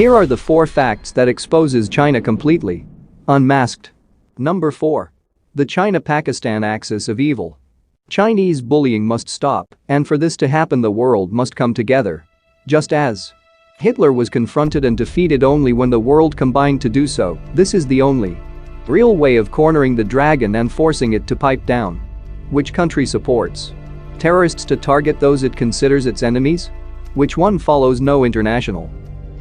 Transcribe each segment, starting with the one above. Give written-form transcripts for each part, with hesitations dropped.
Here are the 4 facts that exposes China completely. Unmasked. Number 4. The China-Pakistan axis of evil. Chinese bullying must stop, and for this to happen the world must come together. Just as Hitler was confronted and defeated only when the world combined to do so, this is the only real way of cornering the dragon and forcing it to pipe down. Which country supports terrorists to target those it considers its enemies? Which one follows no international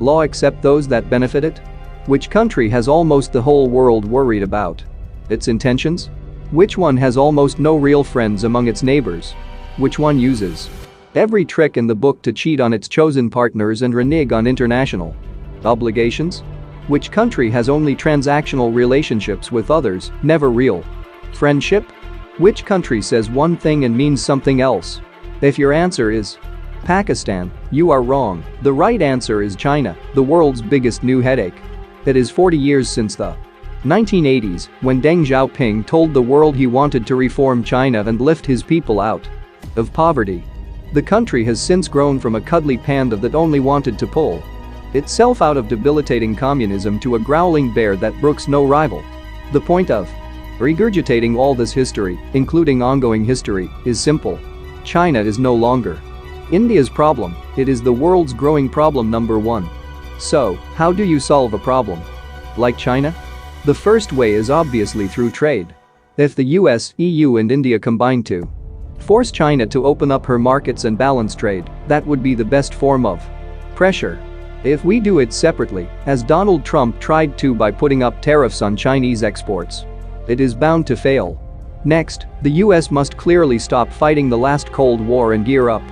law except those that benefit it? Which country has almost the whole world worried about its intentions? Which one has almost no real friends among its neighbors? Which one uses every trick in the book to cheat on its chosen partners and renege on international obligations? Which country has only transactional relationships with others, never real friendship? Which country says one thing and means something else? If your answer is Pakistan, you are wrong. The right answer is China, the world's biggest new headache. It is 40 years since the 1980s, when Deng Xiaoping told the world he wanted to reform China and lift his people out of poverty. The country has since grown from a cuddly panda that only wanted to pull itself out of debilitating communism to a growling bear that brooks no rival. The point of regurgitating all this history, including ongoing history, is simple. China is no longer India's problem, it is the world's growing problem number 1. So, how do you solve a problem like China? The first way is obviously through trade. If the US, EU and India combine to force China to open up her markets and balance trade, that would be the best form of pressure. If we do it separately, as Donald Trump tried to by putting up tariffs on Chinese exports, it is bound to fail. Next, the US must clearly stop fighting the last Cold War and gear up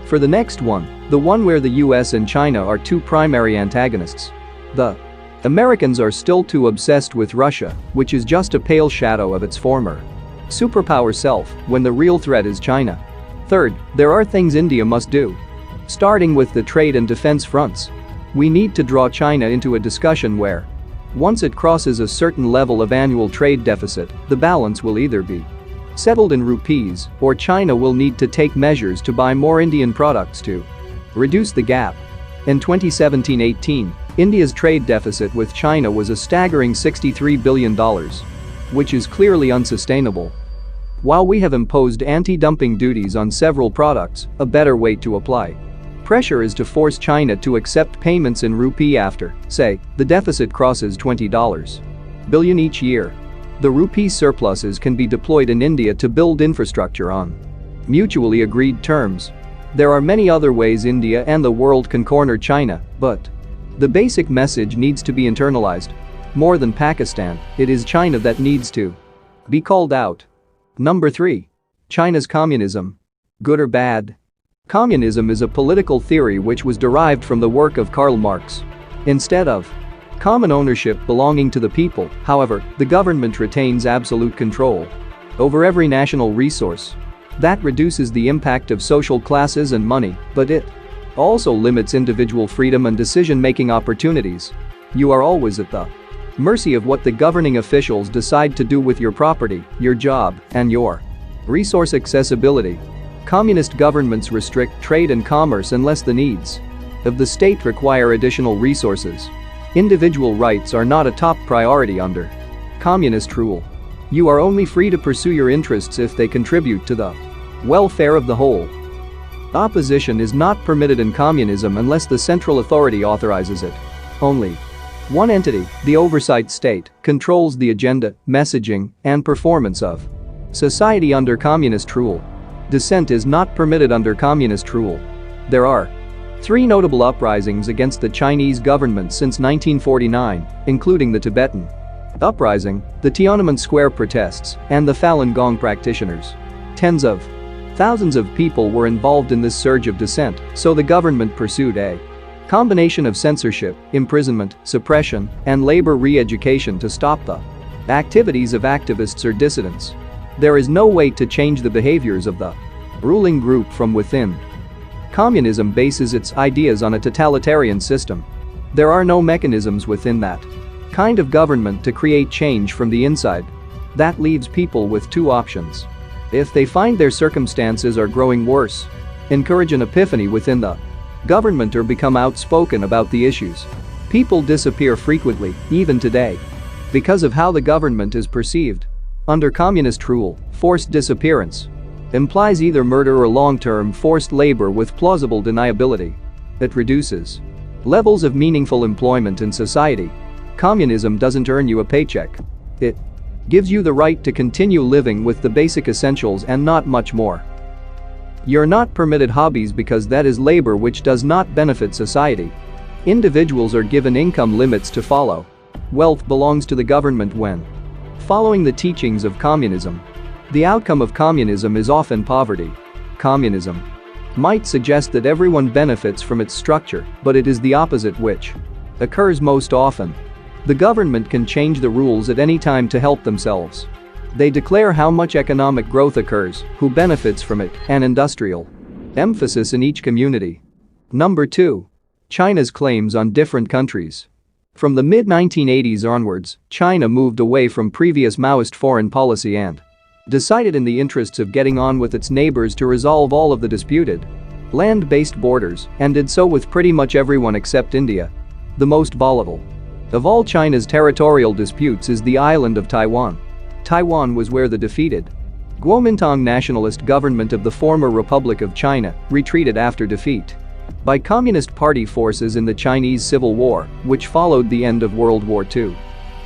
for the next one, the one where the US and China are 2 primary antagonists. The Americans are still too obsessed with Russia, which is just a pale shadow of its former superpower self, when the real threat is China. Third, there are things India must do. Starting with the trade and defense fronts. We need to draw China into a discussion where, once it crosses a certain level of annual trade deficit, the balance will either be settled in rupees, or China will need to take measures to buy more Indian products to reduce the gap. In 2017-18, India's trade deficit with China was a staggering $63 billion, which is clearly unsustainable. While we have imposed anti-dumping duties on several products, a better way to apply pressure is to force China to accept payments in rupee after, say, the deficit crosses $20 billion each year. The rupee surpluses can be deployed in India to build infrastructure on mutually agreed terms. There are many other ways India and the world can corner China, but the basic message needs to be internalized. More than Pakistan, it is China that needs to be called out. Number 3. China's communism. Good or bad? Communism is a political theory which was derived from the work of Karl Marx. Instead of common ownership belonging to the people, however, the government retains absolute control over every national resource. That reduces the impact of social classes and money, but it also limits individual freedom and decision-making opportunities. You are always at the mercy of what the governing officials decide to do with your property, your job, and your resource accessibility. Communist governments restrict trade and commerce unless the needs of the state require additional resources. Individual rights are not a top priority under communist rule. You are only free to pursue your interests if they contribute to the welfare of the whole. Opposition is not permitted in communism unless the central authority authorizes it. Only one entity, the oversight state, controls the agenda, messaging, and performance of society under communist rule. Dissent is not permitted under communist rule. There are 3 notable uprisings against the Chinese government since 1949, including the Tibetan uprising, the Tiananmen Square protests, and the Falun Gong practitioners. Tens of thousands of people were involved in this surge of dissent, so the government pursued a combination of censorship, imprisonment, suppression, and labor re-education to stop the activities of activists or dissidents. There is no way to change the behaviors of the ruling group from within. Communism bases its ideas on a totalitarian system. There are no mechanisms within that kind of government to create change from the inside. That leaves people with 2 options. If they find their circumstances are growing worse, encourage an epiphany within the government or become outspoken about the issues. People disappear frequently, even today. Because of how the government is perceived. Under communist rule, forced disappearance implies either murder or long-term forced labor with plausible deniability. It reduces levels of meaningful employment in society. Communism doesn't earn you a paycheck. It gives you the right to continue living with the basic essentials and not much more. You're not permitted hobbies because that is labor which does not benefit society. Individuals are given income limits to follow. Wealth belongs to the government when following the teachings of communism. The outcome of communism is often poverty. Communism might suggest that everyone benefits from its structure, but it is the opposite which occurs most often. The government can change the rules at any time to help themselves. They declare how much economic growth occurs, who benefits from it, and industrial emphasis in each community. Number 2. China's claims on different countries. From the mid-1980s onwards, China moved away from previous Maoist foreign policy and decided in the interests of getting on with its neighbors to resolve all of the disputed land-based borders, and did so with pretty much everyone except India. The most volatile of all China's territorial disputes is the island of Taiwan. Taiwan was where the defeated Kuomintang nationalist government of the former Republic of China retreated after defeat by Communist Party forces in the Chinese Civil War, which followed the end of World War II.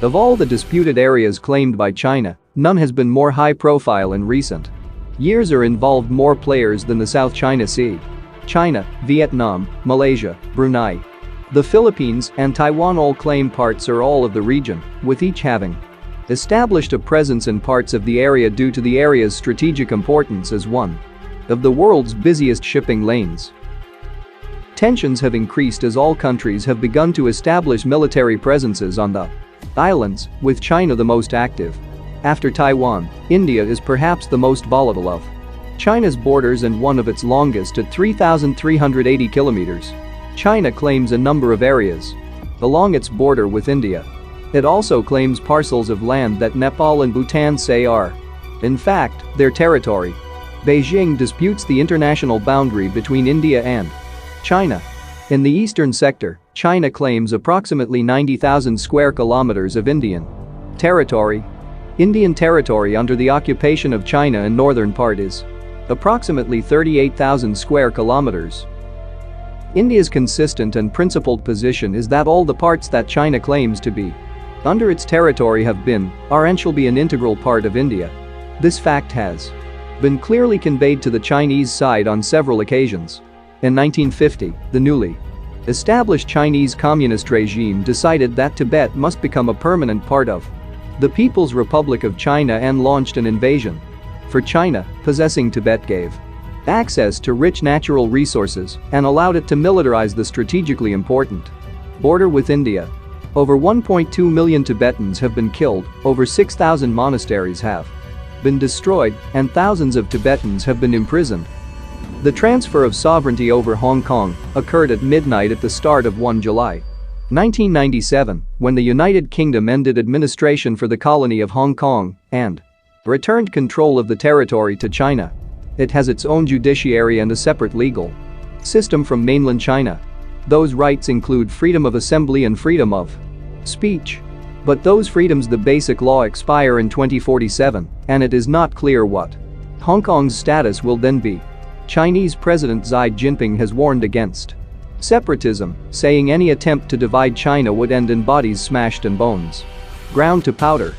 Of all the disputed areas claimed by China, none has been more high-profile in recent years or involved more players than the South China Sea. China, Vietnam, Malaysia, Brunei, the Philippines, and Taiwan all claim parts or all of the region, with each having established a presence in parts of the area due to the area's strategic importance as one of the world's busiest shipping lanes. Tensions have increased as all countries have begun to establish military presences on the islands, with China the most active. After Taiwan, India is perhaps the most volatile of China's borders and one of its longest at 3,380 kilometers. China claims a number of areas along its border with India. It also claims parcels of land that Nepal and Bhutan say are, in fact, their territory. Beijing disputes the international boundary between India and China. In the eastern sector, China claims approximately 90,000 square kilometers of Indian territory. Indian territory under the occupation of China in northern part is approximately 38,000 square kilometers. India's consistent and principled position is that all the parts that China claims to be under its territory have been, are and shall be an integral part of India. This fact has been clearly conveyed to the Chinese side on several occasions. In 1950, the newly established Chinese Communist regime decided that Tibet must become a permanent part of the People's Republic of China and launched an invasion. For China, possessing Tibet gave access to rich natural resources and allowed it to militarize the strategically important border with India. Over 1.2 million Tibetans have been killed, over 6,000 monasteries have been destroyed, and thousands of Tibetans have been imprisoned. The transfer of sovereignty over Hong Kong occurred at midnight at the start of 1 July 1997, when the United Kingdom ended administration for the colony of Hong Kong and returned control of the territory to China. It has its own judiciary and a separate legal system from mainland China. Those rights include freedom of assembly and freedom of speech. But those freedoms, the basic law, expire in 2047, and it is not clear what Hong Kong's status will then be. Chinese President Xi Jinping has warned against separatism, saying any attempt to divide China would end in bodies smashed and bones ground to powder.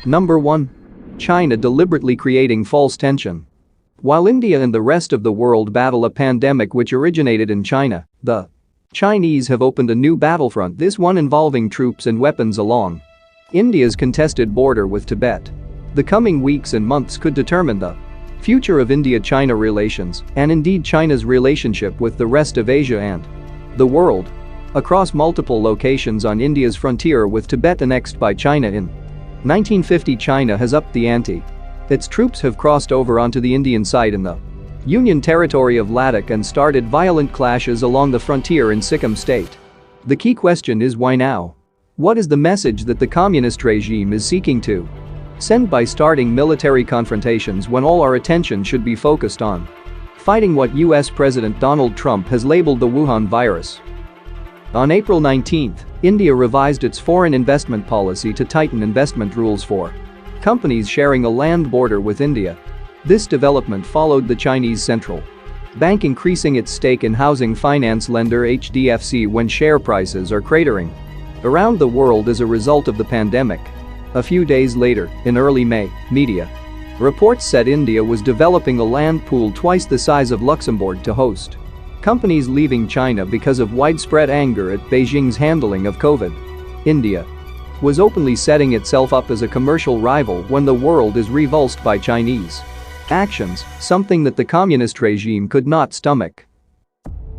Number 1. China deliberately creating false tension. While India and the rest of the world battle a pandemic which originated in China, the Chinese have opened a new battlefront, this one involving troops and weapons along India's contested border with Tibet. The coming weeks and months could determine the future of India-China relations, and indeed China's relationship with the rest of Asia and the world. Across multiple locations on India's frontier with Tibet annexed by China in 1950, China has upped the ante. Its troops have crossed over onto the Indian side in the Union territory of Ladakh and started violent clashes along the frontier in Sikkim state. The key question is, why now? What is the message that the communist regime is seeking to send by starting military confrontations when all our attention should be focused on fighting what US President Donald Trump has labeled the Wuhan virus? On April 19, India revised its foreign investment policy to tighten investment rules for companies sharing a land border with India. This development followed the Chinese central bank increasing its stake in housing finance lender HDFC when share prices are cratering around the world as a result of the pandemic. A few days later, in early May, media reports said India was developing a land pool twice the size of Luxembourg to host companies leaving China because of widespread anger at Beijing's handling of COVID. India was openly setting itself up as a commercial rival when the world is revulsed by Chinese actions, something that the communist regime could not stomach.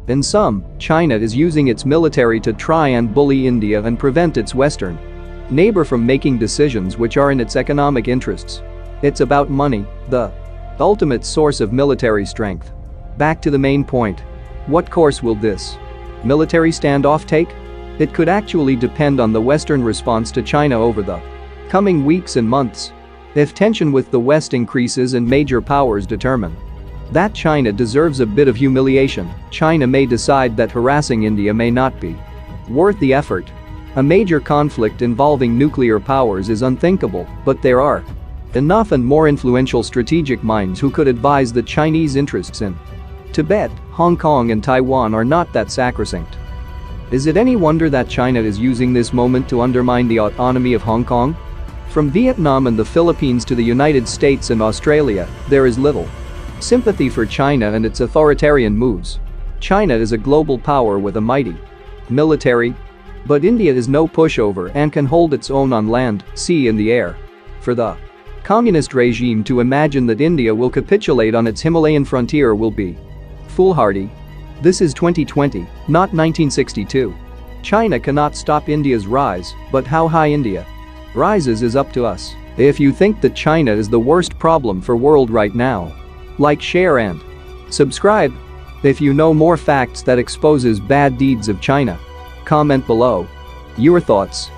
In sum, China is using its military to try and bully India and prevent its Western neighbor from making decisions which are in its economic interests. It's about money, the ultimate source of military strength. Back to the main point. What course will this military standoff take? It could actually depend on the Western response to China over the coming weeks and months. If tension with the West increases and major powers determine that China deserves a bit of humiliation, China may decide that harassing India may not be worth the effort. A major conflict involving nuclear powers is unthinkable, but there are enough and more influential strategic minds who could advise that Chinese interests in Tibet, Hong Kong and Taiwan are not that sacrosanct. Is it any wonder that China is using this moment to undermine the autonomy of Hong Kong? From Vietnam and the Philippines to the United States and Australia, there is little sympathy for China and its authoritarian moves. China is a global power with a mighty military, but India is no pushover and can hold its own on land, sea and the air. For the communist regime to imagine that India will capitulate on its Himalayan frontier will be foolhardy. This is 2020, not 1962. China cannot stop India's rise, but how high India rises is up to us. If you think that China is the worst problem for world right now, like, share and subscribe. If you know more facts that exposes bad deeds of China, comment below your thoughts.